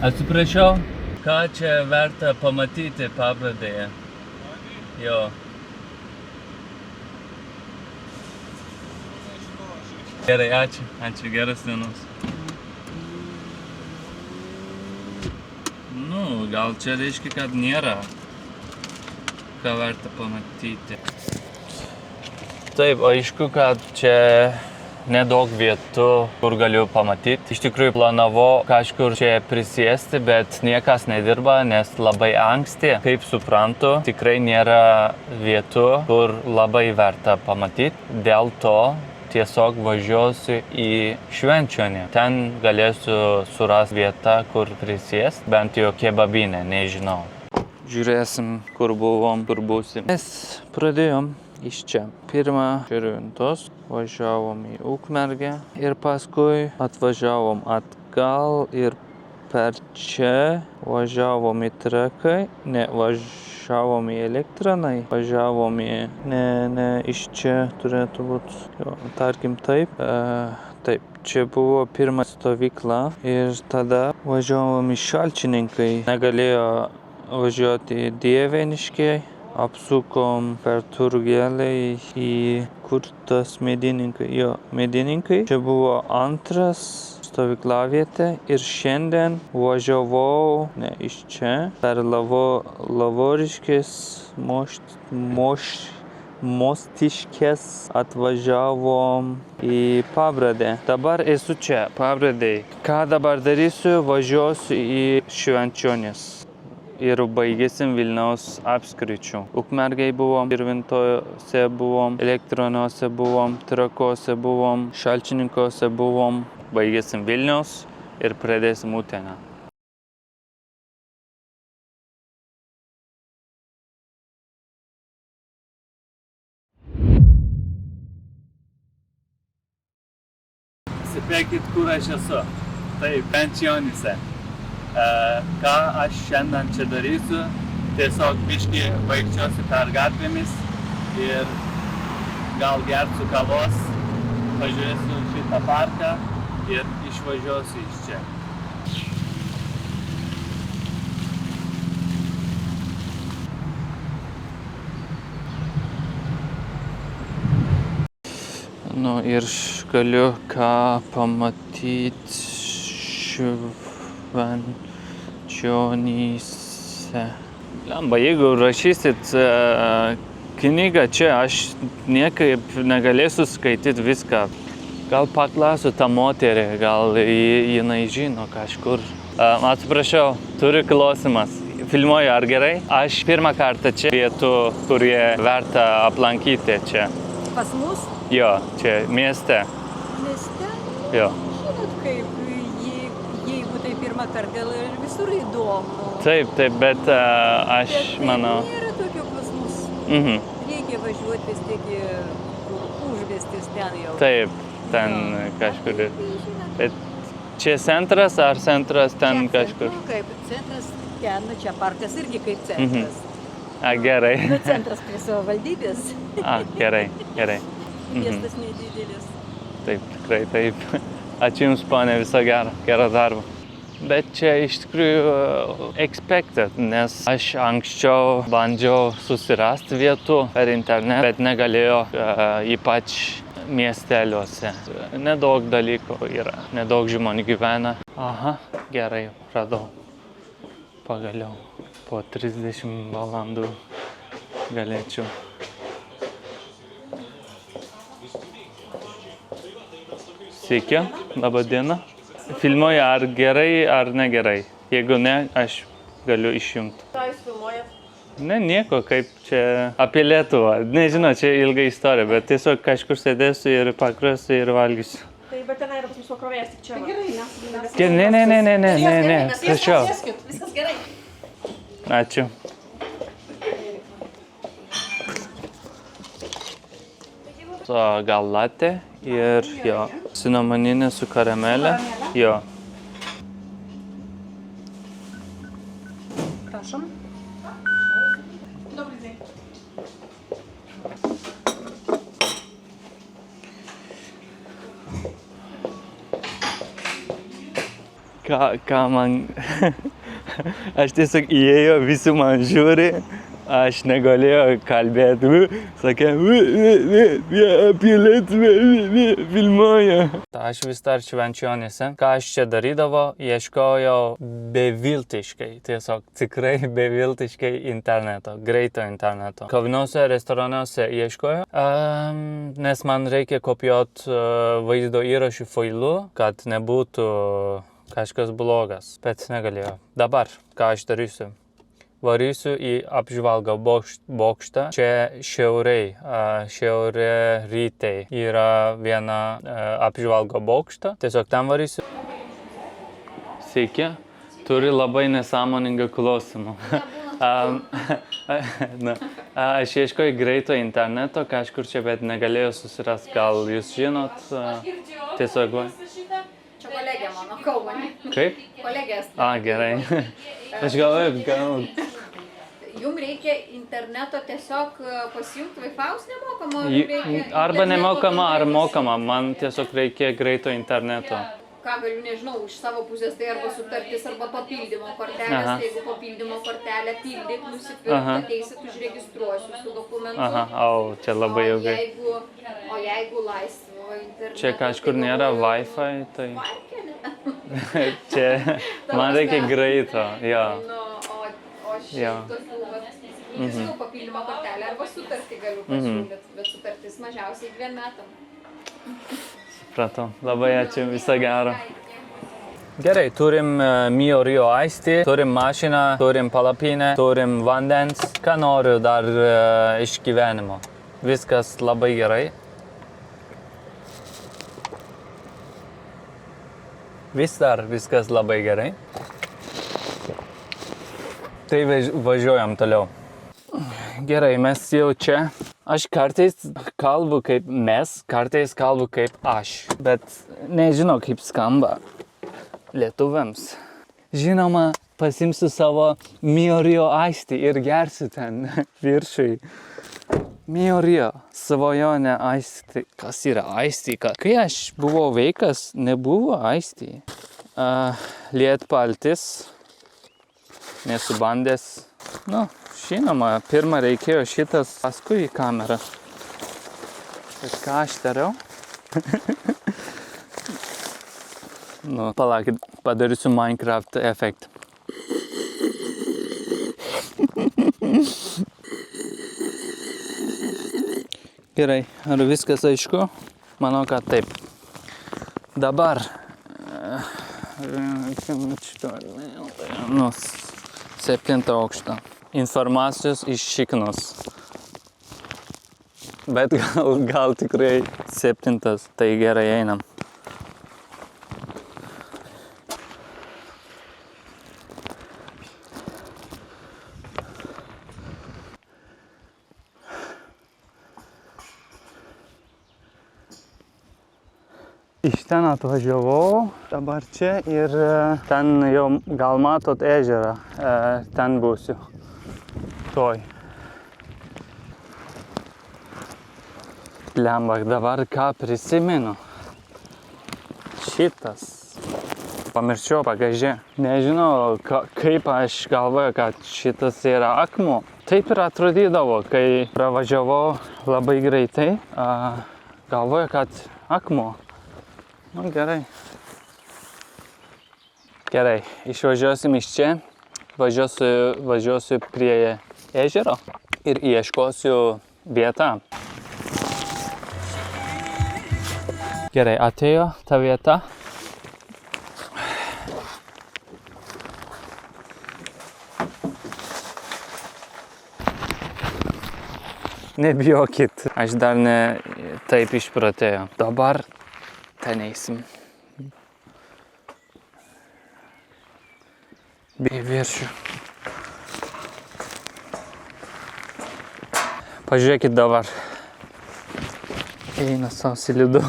Atsiprašau, ką čia verta pamatyti Pabradėje? Jo. Gerai, ačiū, geras dienos. Gal čia reiškia, kad nėra ką verta pamatyti. Taip, aišku, kad čia nedaug vietų, kur galiu pamatyti. Iš tikrųjų planavau kažkur čia prisėsti, bet niekas nedirba, nes labai anksti. Kaip suprantu, tikrai nėra vietų, kur labai verta pamatyti. Dėl to tiesiog važiuosiu į Švenčionį. Ten galėsiu surasti vietą, kur prisėsti, bent jau kebabinę, nežinau. Žiūrėsim, kur buvom, kur būsim. Mes pradėjom iš čia. Pirmą Širvintos, važiavom į Ukmergę ir paskui atvažiavom atgal ir per čia važiavom į Trakai, važiavom į Elektranai, važiavom į... Ne, iš čia turėtų būti, tarkim taip. Taip, čia buvo pirma stovykla ir tada važiavom į Šalčininkai. Negalėjo važiuoti į Dieveniškiai. Apsukom per Turgelį į kur tas Medininkai. Medininkai. Čia buvo antras stovyklavietė ir šiandien važiavau, iš čia, per Lavoriškės, Mostiškės atvažiavom į Pabradę. Dabar esu čia, Pabradėj. Ką dabar darysiu? Važiuosiu į Švenčionis. Ir baigėsim Vilniaus apskričių. Ukmergėj buvom, Širvintose buvom, Elektroniuose buvom, Trakuose buvom, Šalčininkuose buvom. Baigėsim Vilniaus ir pradėsim Uteną. Spėkit, kur aš esu. Taip, Švenčionyse. Ką aš šiandien čia darysiu, tiesiog biškį vaikščiosiu per gatvėmis ir gal gersiu kavos, pažiūrėsiu šitą parką ir išvažiuosiu iš čia. Ir galiu ką pamatyti Švenčionyse. Lemba, jeigu rašysit knygą čia, aš niekaip negalėsiu skaityti viską. Gal paklausiu tą moterį, gal jinai žino kažkur. Atsiprašau, turiu klausimas. Filmuoju, ar gerai? Aš pirmą kartą čia vietų, kurie verta aplankyti čia. Pas mus? Jo, čia mieste. Mieste? Jo. Žinot, kaip, jeigu tai pirmą kartą, visur įdomu. Taip, bet aš manau... Bet nėra tokio pas mus. Reikia važiuoti vis tiek užvestis ten jau. Taip, ten kažkur. Bet čia centras ar centras ten kažkur? Nu, kaip centras ten, čia parkas irgi kaip centras. Gerai. Bet centras prie savo valdybės. Gerai. Miestas nedidelis. Taip, tikrai taip. Ačiū Jums, ponė, viso gero darbo. Bet čia iš tikrųjų expected, nes aš anksčiau bandžiau susirasti vietų per internetą, bet negalėjau, ypač miesteliuose. Nedaug dalykų yra, nedaug žmonių gyvena. Aha, gerai, radau. Pagaliau, po 30 valandų galėčiau. Sveiki, laba diena. Filmuoja ar gerai, ar negerai. Jeigu ne, aš galiu išjungti. Ką jūs filmuojat? Ne, nieko, kaip čia apie Lietuvą. Nežinau, čia ilga istorija, bet tiesiog kažkur sėdėsiu ir pakrosiu ir valgysiu. Tai bet tenai yra pas mus pakrovėjas tik čia. Ne, prašau. Viskas gerai. Ačiū. Gal latte ir jo, cinamoninė su karamelė. Jo. Prašom. Ką man... Aš tiesiog įėjau, visi man žiūri, aš negalėjau kalbėti. Sakė, apie Lietuvą filmuoja. Aš vis dar Švenčionėse. Ką aš čia darydavo, ieškojau beviltiškai, tiesiog tikrai beviltiškai interneto, greito interneto. Kaviniuose, restoranuose ieškojau, nes man reikia kopijuoti vaizdo įrašų failų, kad nebūtų kažkas blogas, bet negalėjau. Dabar, ką aš darysiu? Varysiu į apžvalgą bokštą. Čia šiaurė rytai yra viena apžvalgo bokštą. Tiesiog tam varysiu. Sveiki, turi labai nesąmoningą klausimą. Aš ieškojau greito interneto kažkur čia, bet negalėjau susirasti. Gal jūs žinot? Tiesiog va. Čia kolegė mano kalbani. Kaip? Kolegės. Gerai. Aš galvoju, Jums reikia interneto tiesiog pasijungti Wi-Fi'aus nemokamo? Arba nemokama, ar mokama. Man tiesiog reikia greito interneto. Ką galiu, nežinau, iš savo pusės tai arba sutartis, arba papildymo kortelės. Tai jeigu papildymo kortelę pildyk, nusipirk, ateisit, užregistruosiu su dokumentu. Čia labai ilgai. O jeigu laisvo interneto... Čia kažkur nėra Wi-Fi, tai... Čia man reikia greito, jo. O šiaip tokių papildymo kortelę arba sutartį galiu pasiūlyti, bet sutartis mažiausiai 2 metam. Supratau, labai ačiū, viso gero. Gerai, turim Mio Rio Aisti, turim mašiną, turim palapinę, turim vandens. Ką noriu dar iš gyvenimo? Viskas labai gerai. Vis dar viskas labai gerai. Tai važiuojam toliau. Gerai, mes jau čia. Aš kartais kalbu kaip mes, kartais kalbu kaip aš. Bet nežinau, kaip skamba lietuviams. Žinoma, pasimsiu savo Mio Rio Aisti ir gersiu ten viršui. Mio Rio, svajonė Aisti. Kas yra Aisti? Kai aš buvau vaikas, nebuvo Aisti. Lietpaltis. Nesu bandęs. Nu, žinoma, pirmą reikėjo šitas, paskui į kamerą. Bet ką aš dariau? Nu, palaukit, padarysiu Minecraft efektą. Gerai, ar viskas aišku? Manau, kad taip. Dabar. Nu, 7 aukštą. Informacijos iš šiknos. Bet gal tikrai 7. Tai gerai, einam. Iš ten atvažiavau, dabar čia ir ten jau gal matot ežerą, ten būsiu. Toj. Blemba, dabar ką prisimenu. Šitas. Pamirščiau bagaže. Nežinau, kaip aš galvoju, kad šitas yra akmuo. Taip ir atrodydavo, kai pravažiavau labai greitai. Galvoju, kad akmuo. Nu, gerai. Gerai, išvažiuosim iš čia. Važiuosiu prie ežero ir ieškosiu vietą. Gerai, atėjo ta vieta. Nebijokit, aš dar ne taip išpratėjau. Dabar ten eisim. Į viršų. Pažiūrėkit dabar. Eina savo slidu.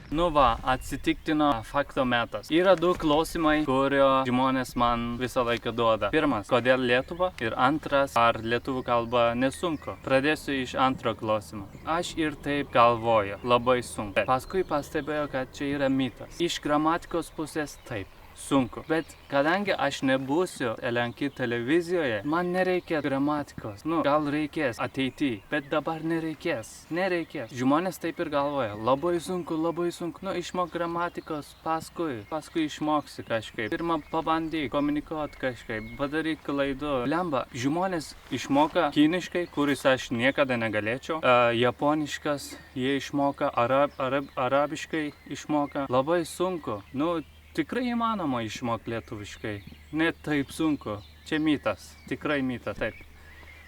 Nu va, atsitiktino fakto metas. Yra du klausimai, kurio žmonės man visą laiką duoda. Pirmas, kodėl Lietuva? Ir antras, ar lietuvių kalba nesunku? Pradėsiu iš antro klausimo. Aš ir taip galvoju, labai sunku. Paskui pastebėjau, kad čia yra mitas. Iš gramatikos pusės taip. Sunku. Bet kadangi aš nebūsiu LNK televizijoje, man nereikia gramatikos. Nu, gal reikės ateityje, bet dabar nereikės. Nereikės. Žmonės taip ir galvoja. Labai sunku, labai sunku. Nu, išmok gramatikos, paskui išmoksi kažkaip. Pirmą pabandyk komunikuoti kažkaip, padaryk klaidų. Blemba, žmonės išmoka kiniškai, kuris aš niekada negalėčiau. Japoniškas jie išmoka, arabiškai išmoka. Labai sunku. Nu, tikrai įmanoma išmokti lietuviškai. Net taip sunku. Čia mitas. Tikrai mitas. Taip.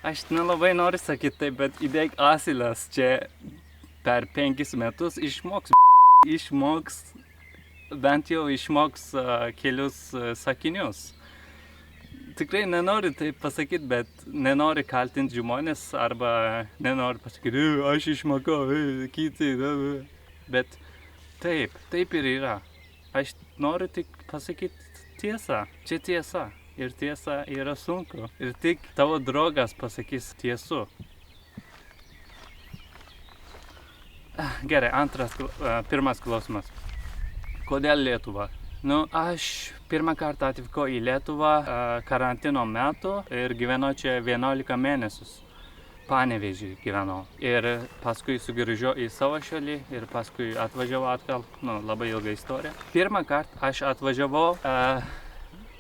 Aš nelabai noriu sakyti taip, bet įdėk asilas čia per 5 metus išmoks, bent jau išmoks kelius sakinius. Tikrai nenoriu taip pasakyti, bet nenoriu kaltinti žmonės arba nenoriu pasakyti, aš išmokau, kiti. Bet taip ir yra. Aš noriu tik pasakyti tiesą. Čia tiesa. Ir tiesa yra sunku. Ir tik tavo draugas pasakys tiesų. Gerai, pirmas klausimas. Kodėl Lietuva? Nu, aš pirmą kartą atvykau į Lietuvą karantino metu ir gyvenau čia 11 mėnesius. Panevėžį gyvenau. Ir paskui sugrįžau į savo šalį ir paskui atvažiavau atgal. Nu, labai ilga istorija. Pirmą kartą aš atvažiavau,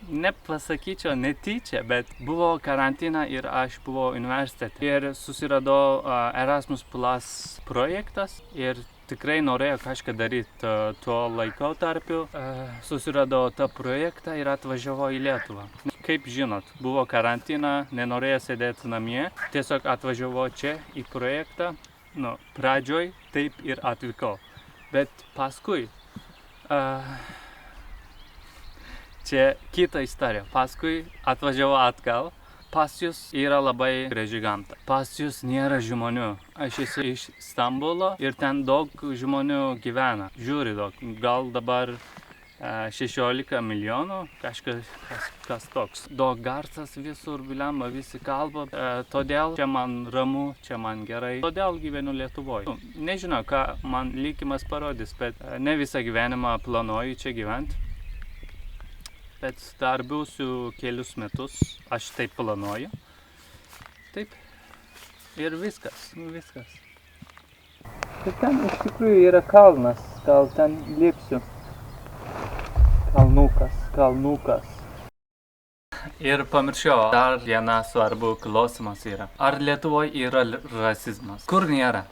nepasakyčiau netyčia, bet buvo karantina ir aš buvau universitete. Ir susiradau Erasmus Plus projektas ir tikrai norėjau kažką daryti tuo laikotarpiu. Susiradau tą projektą ir atvažiavau į Lietuvą. Kaip žinot, buvo karantina, nenorėjau sėdėti namie. Tiesiog atvažiavau čia į projektą. Nu, pradžioj taip ir atvykau. Bet paskui, čia kita istorija. Paskui atvažiavau atgal. Pas jūs yra labai graži gamta. Pas jūs nėra žmonių. Aš esu iš Stambulo ir ten daug žmonių gyvena. Žiūri daug. Gal dabar 16 milijonų, kažkas toks. Daug garsas visur, blemba, visi kalba. Todėl čia man ramu, čia man gerai. Todėl gyvenu Lietuvoje. Nežinau, ką man likimas parodys, bet ne visą gyvenimą planuoju čia gyventi. Bet dar būsiu kelius metus, aš taip planuoju. Taip. Ir viskas. Bet ten iš tikrųjų yra kalnas, gal ten lipsiu. Kalnukas. Ir pamiršau, dar viena svarbu klausimas yra. Ar Lietuvoje yra rasizmas? Kur nėra?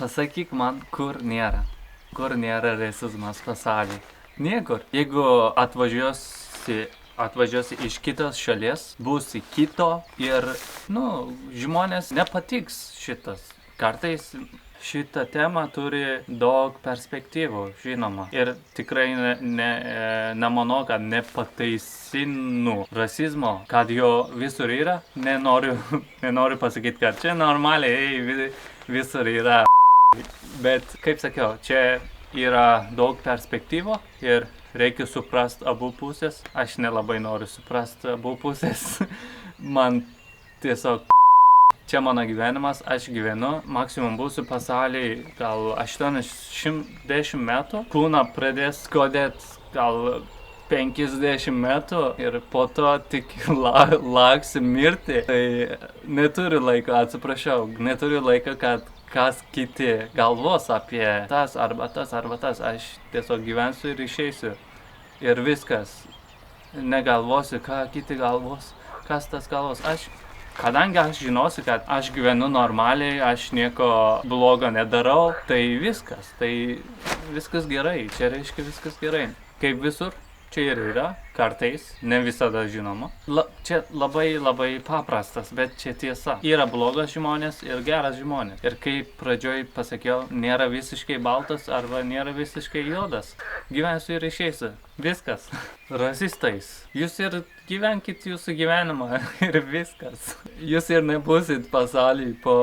Pasakyk man, kur nėra. Kur nėra rasizmas pasaulyje? Niekur. Jeigu atvažiuosi iš kitos šalies, būsi kito ir, žmonės nepatiks šitas. Kartais šitą temą turi daug perspektyvų, žinoma. Ir tikrai nemanau, kad nepataisinu rasizmo, kad jo visur yra. Nenoriu pasakyti, kad čia normaliai visur yra. Bet, kaip sakiau, čia yra daug perspektyvų ir reikia suprasti abu pusės. Aš nelabai noriu suprasti abu pusės. Man tiesiog čia mano gyvenimas, aš gyvenu, maksimum būsiu pasaulyje gal 80 metų, kūną pradės skodėti gal 50 metų ir po to tik lauksiu mirti. Tai neturiu laiko, atsiprašau, neturiu laiko, kad kas kiti galvos apie tas arba tas arba tas. Aš tiesiog gyvensiu ir išeisiu. Ir viskas. Negalvosiu, ką kiti galvos, kas tas galvos. Kadangi aš žinosiu, kad aš gyvenu normaliai, aš nieko blogo nedarau, tai viskas gerai. Čia reiškia viskas gerai. Kaip visur. Čia ir yra, kartais, ne visada žinoma. Čia labai paprastas, bet čia tiesa. Yra blogas žmonės ir geras žmonės. Ir kaip pradžioj pasakiau, nėra visiškai baltas arba nėra visiškai juodas. Gyvensiu ir išeisiu. Viskas. Rasistais. Jūs ir gyvenkit jūsų gyvenimą ir viskas. Jūs ir nebūsit pasaulyje po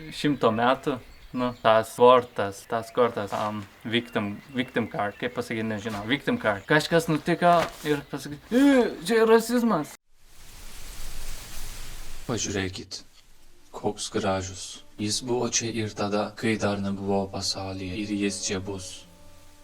100 metų. Nu, tas kortas, victim card, kaip pasakyti, nežinau, victim card. Kažkas nutiko ir pasakyti, čia rasizmas. Pažiūrėkit, koks gražus. Jis buvo čia ir tada, kai dar nebuvo pasaulyje, ir jis čia bus,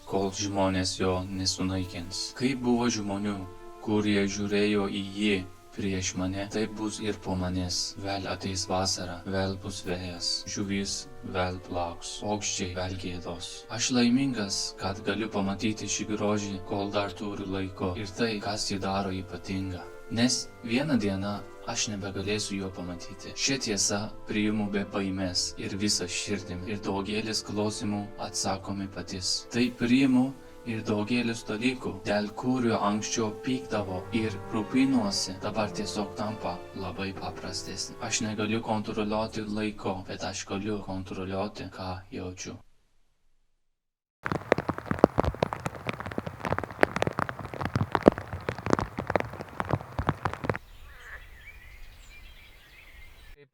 kol žmonės jo nesunaikins. Kaip buvo žmonių, kurie žiūrėjo į jį prieš mane, taip bus ir po manęs. Vėl ateis vasara, vėl bus vėjas, žuvys vėl plauks, paukščiai vėl gėdos. Aš laimingas, kad galiu pamatyti šį grožį, kol dar turiu laiko, ir tai, kas jį daro ypatingą. Nes vieną dieną aš nebegalėsiu jo pamatyti. Šią tiesą priimu be baimės ir visą širdimi, ir daugelis klausimų atsakomi patys. Tai priimu ir daugelis dalykų, dėl kurių anksčiau pykdavo ir rūpinosi, dabar tiesiog tampa labai paprastesni. Aš negaliu kontroliuoti laiko, bet aš galiu kontroliuoti, ką jaučiu.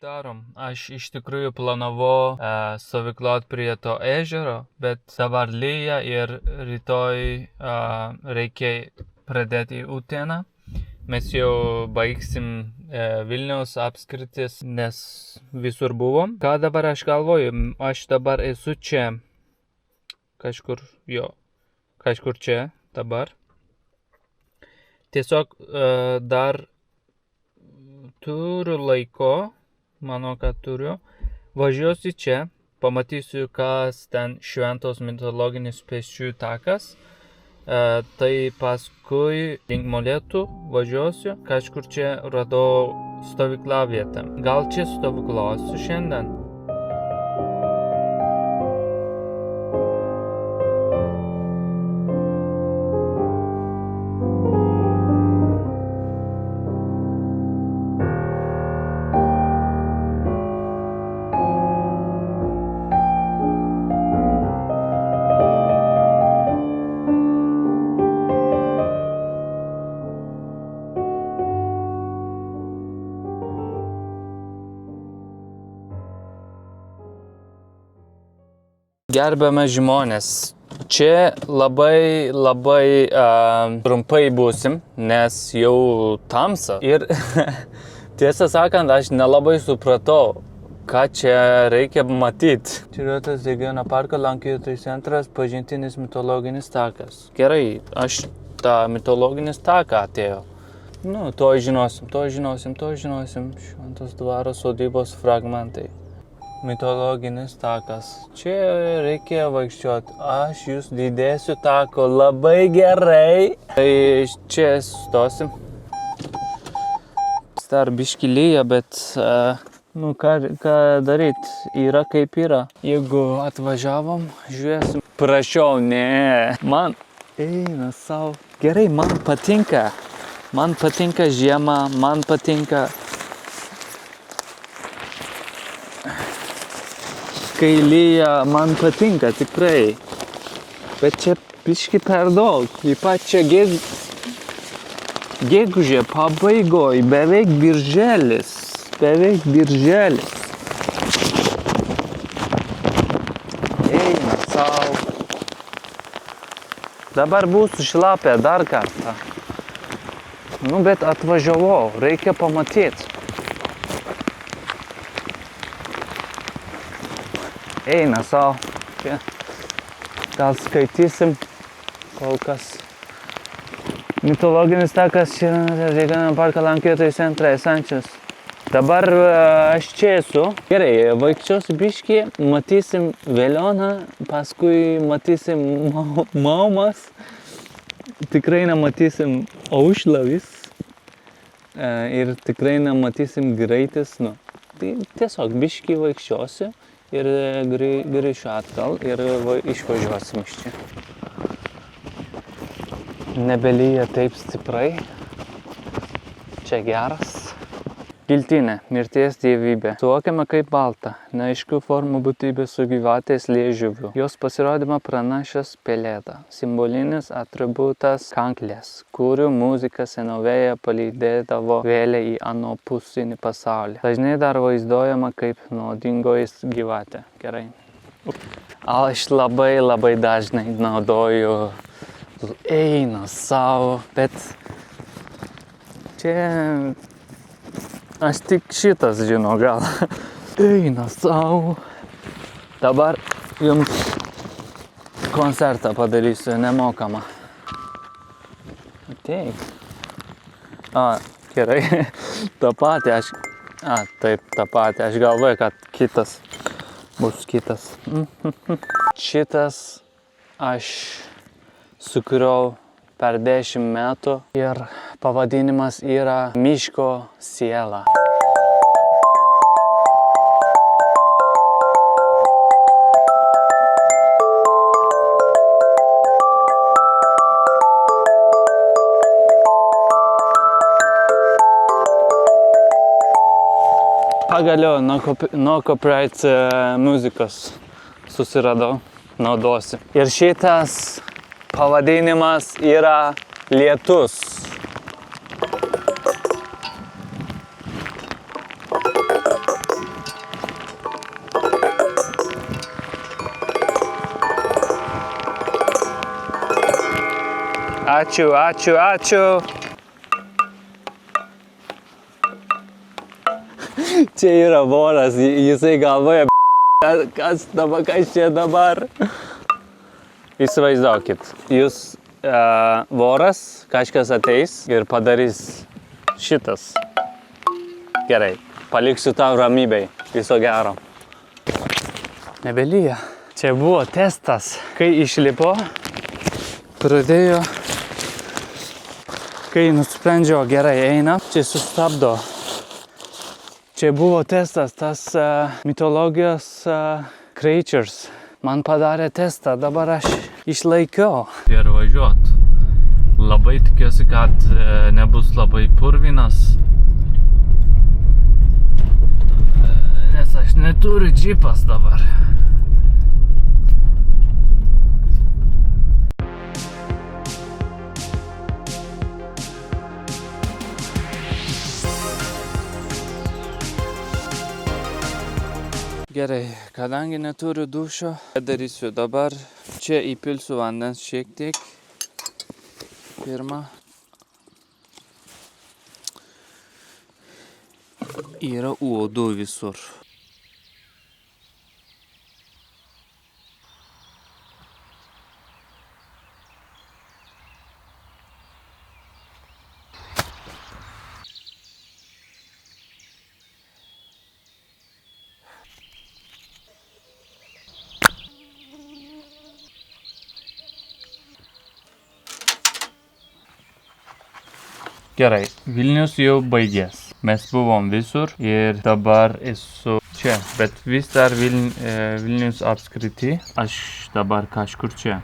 Darom. Aš iš tikrųjų planavau stovyklauti prie to ežero, bet dabar lyja ir rytoj reikia pradėti Uteną. Mes jau baigsim Vilniaus apskritis, nes visur buvom. Ką dabar aš galvoju? Aš dabar esu čia. Kažkur čia dabar. Tiesiog dar turiu laiko. Manau, kad turiu. Važiuosiu čia, pamatysiu, kas ten šventos mitologinis pėsčiųjų takas. Tai paskui link Molėtų važiuosiu. Kažkur čia radau stovyklavietę. Gal čia stovyklausiu šiandien? Gerbiami žmonės, čia labai trumpai būsim, nes jau tamsa. Ir tiesą sakant, aš nelabai supratau, ką čia reikia matyti. Čiurlionio regiono parko lankytojų centras, pažintinis mitologinis takas. Gerai, aš tą mitologinis taką atėjau. Nu, to žinosim. Šventos dvaro sodybos fragmentai. Mitologinis takas. Čia reikia vaikščioti. Aš jūs didėsiu tako labai gerai. Tai čia stosim. Dar biškį lyja, bet ką daryt? Yra kaip yra. Jeigu atvažiavom, žiūrėsim. Prašau, ne. Man eina sau. Gerai, man patinka. Man patinka žiema, man patinka kai lyja, man patinka tikrai. Bet čia biškį per daug. Ypač čia gegužė pabaigoj, beveik birželis. Eina sau. Dabar būsiu šlapę dar kartą. Nu, bet atvažiavau, reikia pamatyti. eina savo. Čia. Gal skaitysim kol kas. Mitologinis takas čia regioninio parko lankytojų centrai esančios. Dabar aš čia esu. Gerai, vaikščiosiu biškį, matysim Velioną, paskui matysim Maumas. Tikrai nematysim Aušlavis. Ir tikrai nematysim Greitis. Nu, tai tiesiog biškį vaikščiosiu ir grįšiu atgal ir išvažiuosim iš čia. Nebelyja taip stiprai. Čia geras. Giltinė, mirties dievybė. Suvokiama kaip balta, neaiškių formų būtybė su gyvatės liežuviu. Jos pasirodymą pranašas pelėda. Simbolinis atributas kanklės, kurių muzika senovėje palydėdavo vėlę į anapusinį pasaulį. Dažnai dar vaizduojama kaip nuodingojis gyvatė. Gerai. Aš labai dažnai naudoju eina savo, bet čia aš tik šitas žinau gal. Eina savo. Dabar jums koncertą padarysiu nemokamą. Ateik. Gerai. Ta patį aš... taip, ta patį. Aš galvoju, kad kitas bus kitas. Šitas aš sukūriau per 10 metų ir pavadinimas yra Miško siela. Pagaliau nuo copyright muzikos susiradau, naudosiu. Ir šitas pavadinimas yra Lietus. Ačiū. Čia yra voras, jisai galvoja, kas čia dabar. Įsivaizduokit, jūs voras, kažkas ateis ir padarys šitas. Gerai, paliksiu tau ramybei. Viso gero. Nebelyja. Čia buvo testas. Kai išlipo, pradėjo. Kai nusprendžiau gerai eina, čia sustabdo. Čia buvo testas, tas mitologijos creatures. Man padarė testą, dabar aš išlaikiau. Ir važiuot. Labai tikiuosi, kad nebus labai purvinas. Nes aš neturiu džipas dabar. Gerai, kadangi neturiu dušo, darysiu dabar. Čia įpilsiu vandens šiek tiek. Pirma. Yra uodų visur. Gerai, Vilnius jau baigės. Mes buvom visur ir dabar esu čia, bet vis dar Vilnius apskrity. Aš dabar kažkur čia.